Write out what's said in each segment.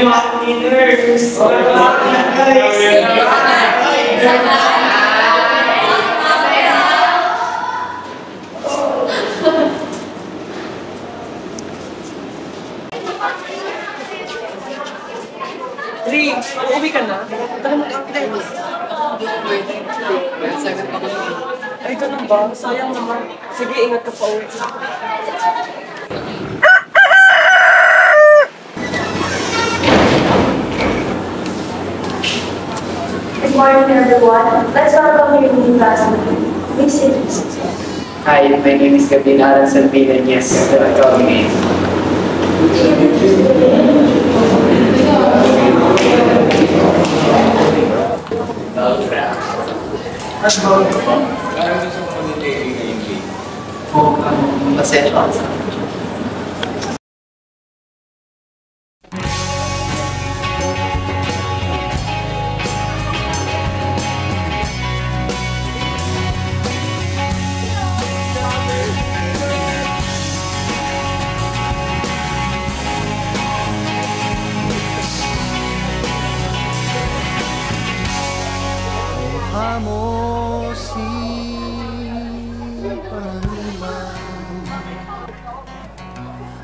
mga winners! Lee, uuwi ka na? Tara mag-apply. Ay, ganun ba? Sayang naman. Sige, ingat ka pa uwi. Good morning, everyone. Let's welcome your new classmate. Please introduce yourself. Hi, my name is Gabriel Aran Salvina. Yes, welcome me.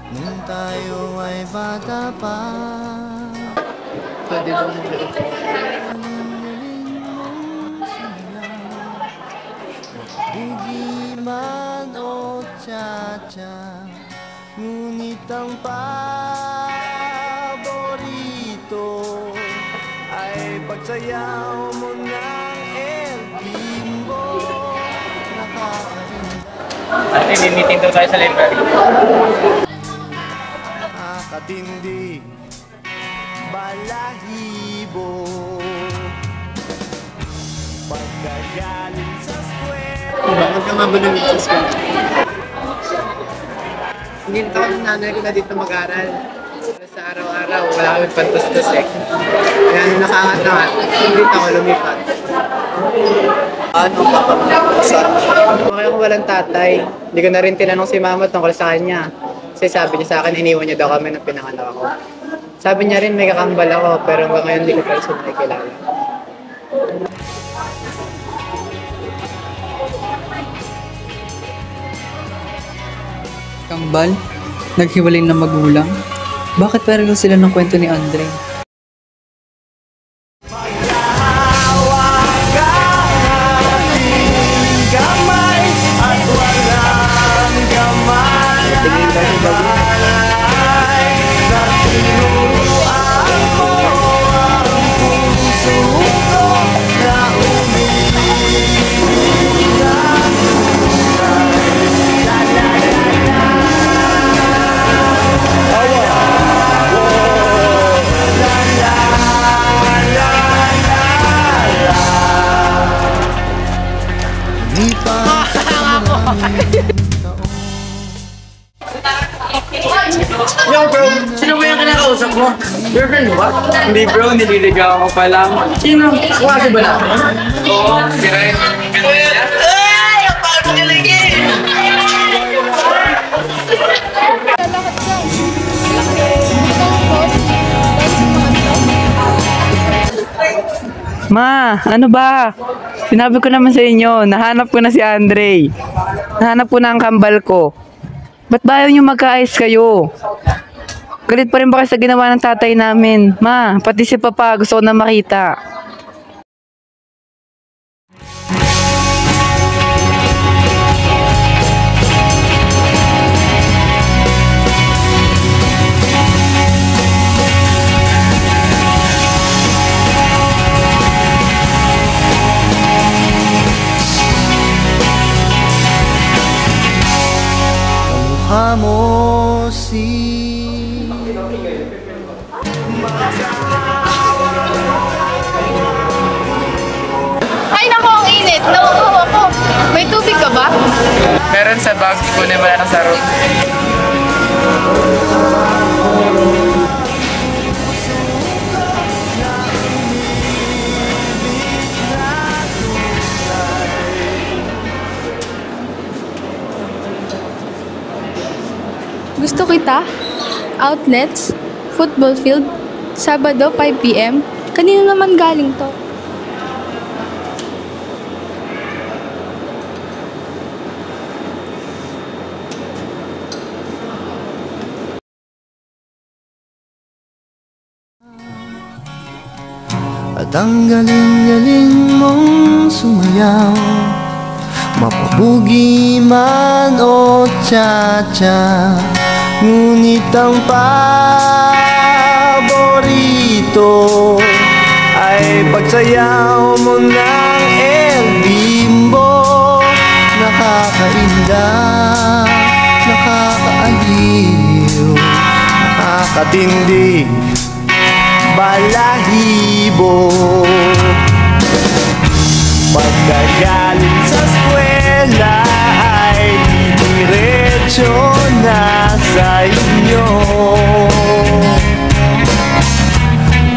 Nung tayo ay bata pa, Pwede daw mo bugiman o tsa-tsa, ngunit ang paborito ay pagsayaw mo ng El Bimbo. Ate, may meeting daw tayo sa library. Nakakatindig balahibo, pagkagaling sa square. Bakit ka mabunod sa school? Hindi na ako ng nanay ko na dito mag-aral. Sa araw-araw, wala kami pantustos eh. Kaya nung nakakangat, hindi ako lumipat. Ano ba ka? Okay ako walang tatay. Hindi ko na rin tinanong si mama tungkol sa kanya. Kasi sabi niya sa akin, iniwan niya daw kami nung pinanganak ako. Sabi niya rin may kakambal ako, pero hanggang ngayon hindi ko pa siya nakikilala. Kambal? Naghiwalay na magulang? Bakit pareho sila ng kwento ni Andre? Yo bro, sino ba yung kinakausap mo? Girlfriend mo ba? Hindi bro, nililigaw ako pa lang. Sino? Kuwasi ba natin? Oo, si Ren. Ay! Ang pagkalig eh! Ma, ano ba? Sinabi ko naman sa inyo, nahanap ko na si Andre. Nahanap ko na ang kambal ko. Ba't ba ayaw nyo magkaayos kayo? Galit pa rin ba kayo sa ginawa ng tatay namin? Ma, pati si Papa, gusto ko na makita. Ay nako, ang init. Nauuhaw ako. May tubig ka ba? Meron sa bag, kunin mo na lang sa room. Gusto kita? Outlets? Football field? Sabado, 5 p.m.? Kanino naman galing to? At ang galing-galing mong sumayaw, mapabugi man o cha-cha, ngunit ang paborito ay pagsayaw mo ng El Bimbo. Nakakainda, nakakaaliw, nakakatindig, balahibo. Pagkagaling sa eskwela ay didiretso na sa inyo,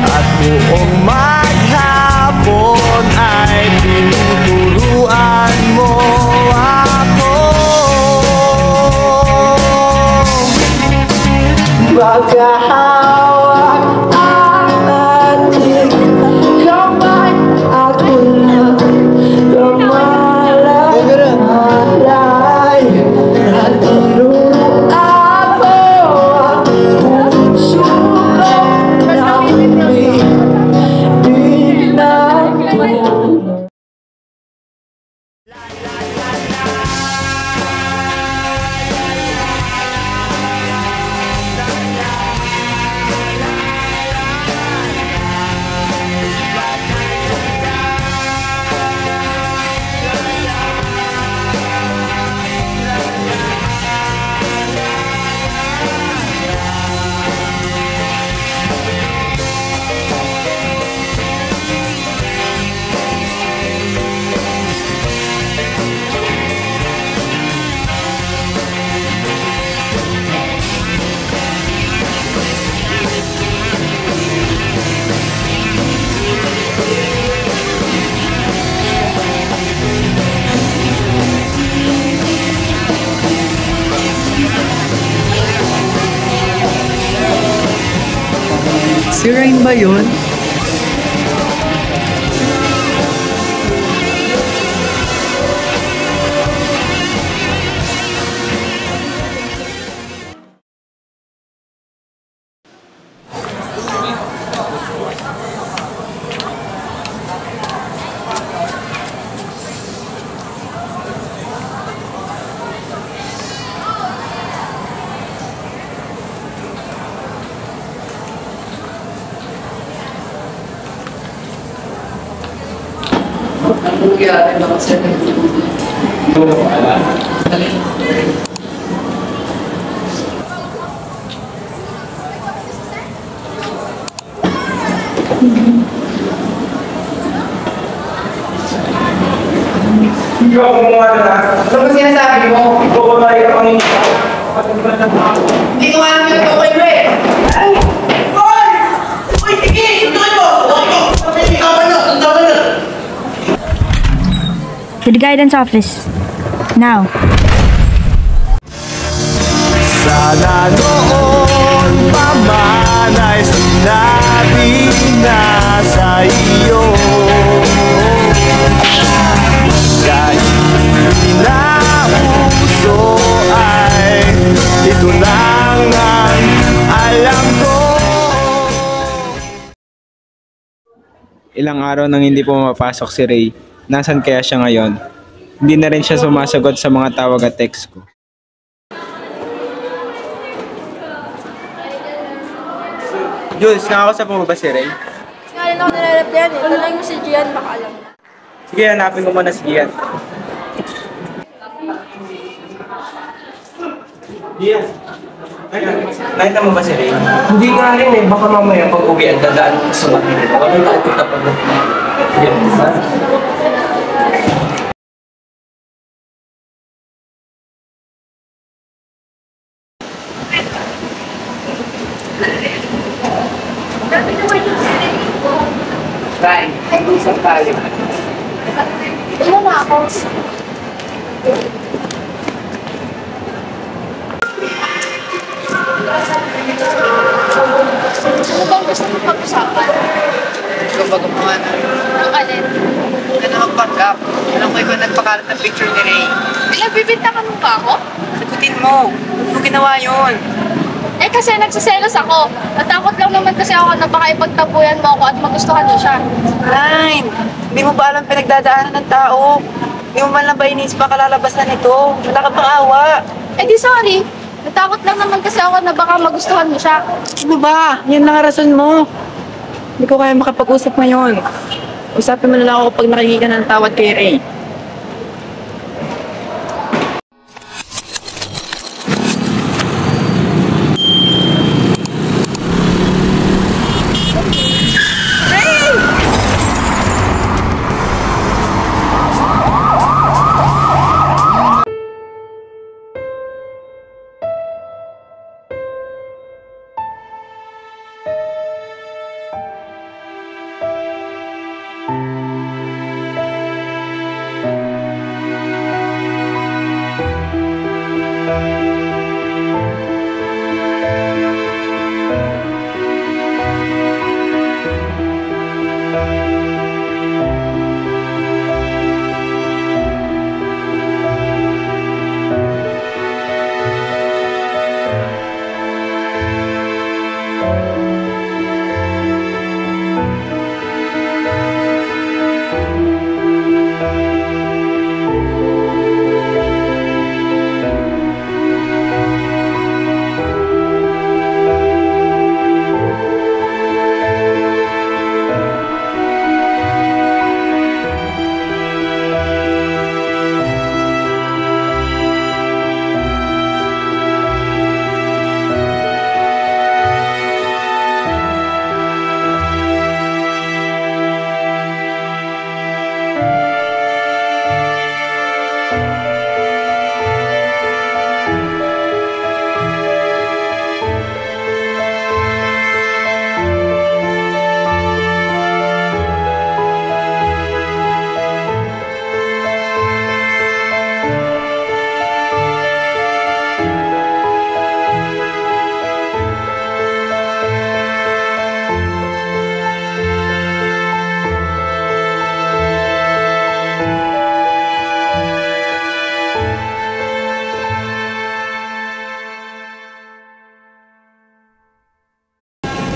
at buong maghapon ay tinuturuan mo ako. Maghahawak ang ating kamay, ako lang lumalay at tinuruan mo ang puso na pinagtulog. Si Rain ba yun? Bugi ate mga sir. Hindi ako kumuha na. Ano ba sinasabi mo? Ikaw ba tayo ang Hindi ko alam yung tukoy mo eh. Hoy! Uy, sige! Sundukin mo! Ikaw na! To the guidance office. Now. Sana noon pa man ay sinabi na sa iyo, kahit hindi na uso ay ito lang ang alam ko. Ilang araw nang hindi pumapasok si Ray. Nasaan kaya siya ngayon? Hindi na rin siya sumasagot sa mga tawag at text ko. Jules, nakakausap mo ba si Ray? Nga rin ako nire-replyan eh. Tanay mo si Gian, baka alam na. Sige, hanapin ko muna si Gian. Gian, nakita mo ba si Ray? Hindi nga rin eh. Baka mamaya pag uwi ang dadaan ko sa mabili. Baka may takot pa na. Ray, usap tayo. Ano na ako? Ano bang gusto mo ba gumawa na? Ang alin? Huwag ka na magpanggap. Alam ko ikaw nagpakalat ng picture ni Ray. Pinagbibintangan mo ba ako? Sagutin mo. Ano ginawa yun? Eh kasi nagsiselos ako. Natakot lang naman kasi ako na baka ipagtabuyan mo ako at magustuhan mo siya. Line! Hindi mo ba alam pinagdadaanan ng tao? Hindi mo man lang ba inisip pa kalalabasan nito? Wala ka pang awa. Eh di sorry. Natakot lang naman kasi ako na baka magustuhan mo siya. Ano ba? Yan lang ang rason mo. Hindi ko kaya makapag-usap ngayon. Usapin mo na lang ako pag nakikita ng tawad kay Ray.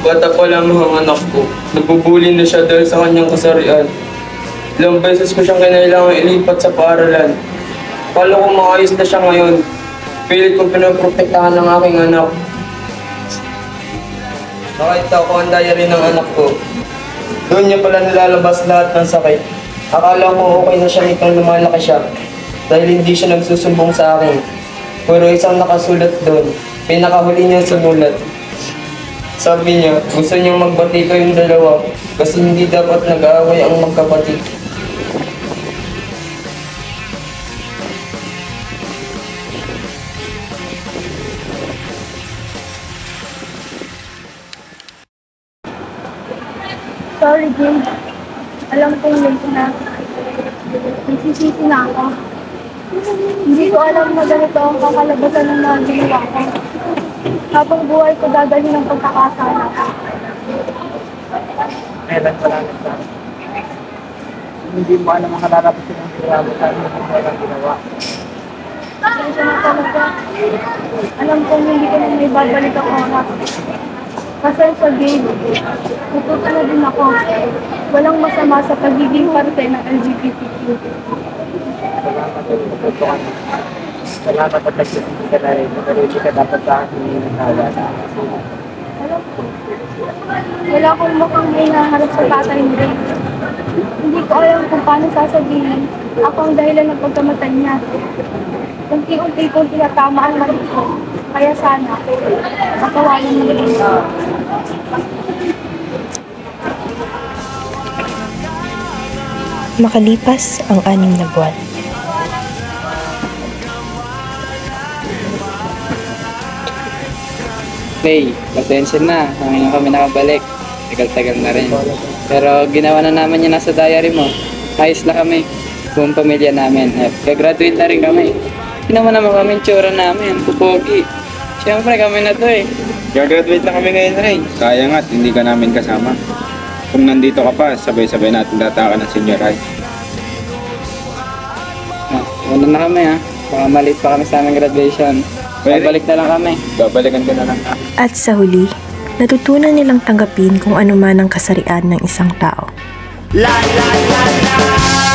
Bata pa lang ang anak ko. Nabubuli na siya dahil sa kanyang kasarian. Ilang beses ko siyang kinailangan ilipat sa paaralan. Kala ko maayos na siya ngayon. Pilit kong pinoprotektahan ng aking anak. Nakita ko ang diary ng anak ko. Doon niya pala nilalabas lahat ng sakit. Akala ko okay na siya nitong lumalaki siya. Dahil hindi siya nagsusumbong sa akin. Pero isang nakasulat doon. Pinakahuli niyang sumulat. Sabi niya, gusto niyang magbati kayong dalawa kasi hindi dapat nag-aaway ang magkapatid. Sorry, Jim. Alam kong late na. Nagsisisi na ako. Hindi ko alam na ganito ang kakalabasan ng mga ginawa ko. Habang buhay ko dadalhin ng pagkakasala ko. Kailan pa lang ito? Hindi mo alam ang kalalabasan ng kalalabasan ng walang ginawa. Pasensya na talaga. Alam kong hindi ko na may babalik ang oras. Pasensya, Gabe. Natuto na din ako. Walang masama sa pagiging parte ng LGBTQ. Salamat at pagkutukan. Salamat at nagsisisi ka na rin. Hindi ka dapat sa akin hinahawat. Alam ko. Wala akong mukhang hinaharap sa tatay ni Ray. Hindi ko alam kung paano sasabihin. Ako ang dahilan ng pagkamatay niya. Unti-unti kong tinatama ang mali ko. Kaya sana, makawalan mo rin. Makalipas ang 6 na buwan. Ray, pasensya na. Ngayon kami nakabalik. Tagal-tagal na rin. Pero ginawa na naman yun nasa diary mo. Ayos na kami. Buong pamilya namin. Gagraduate na rin kami. Ginawa naman kami yung tsura namin. Pupogi. Siyempre kami na to eh. Gagraduate na kami ngayon, Ray. Kaya nga't hindi ka namin kasama. Kung nandito ka pa, sabay-sabay natin tatakan ng Senior High. Una na kami ha. Baka maliit pa kami sa aming graduation. Babalik na lang kami. Babalikan ka na lang. At sa huli, natutunan nilang tanggapin kung ano man ang kasarian ng isang tao. La la la la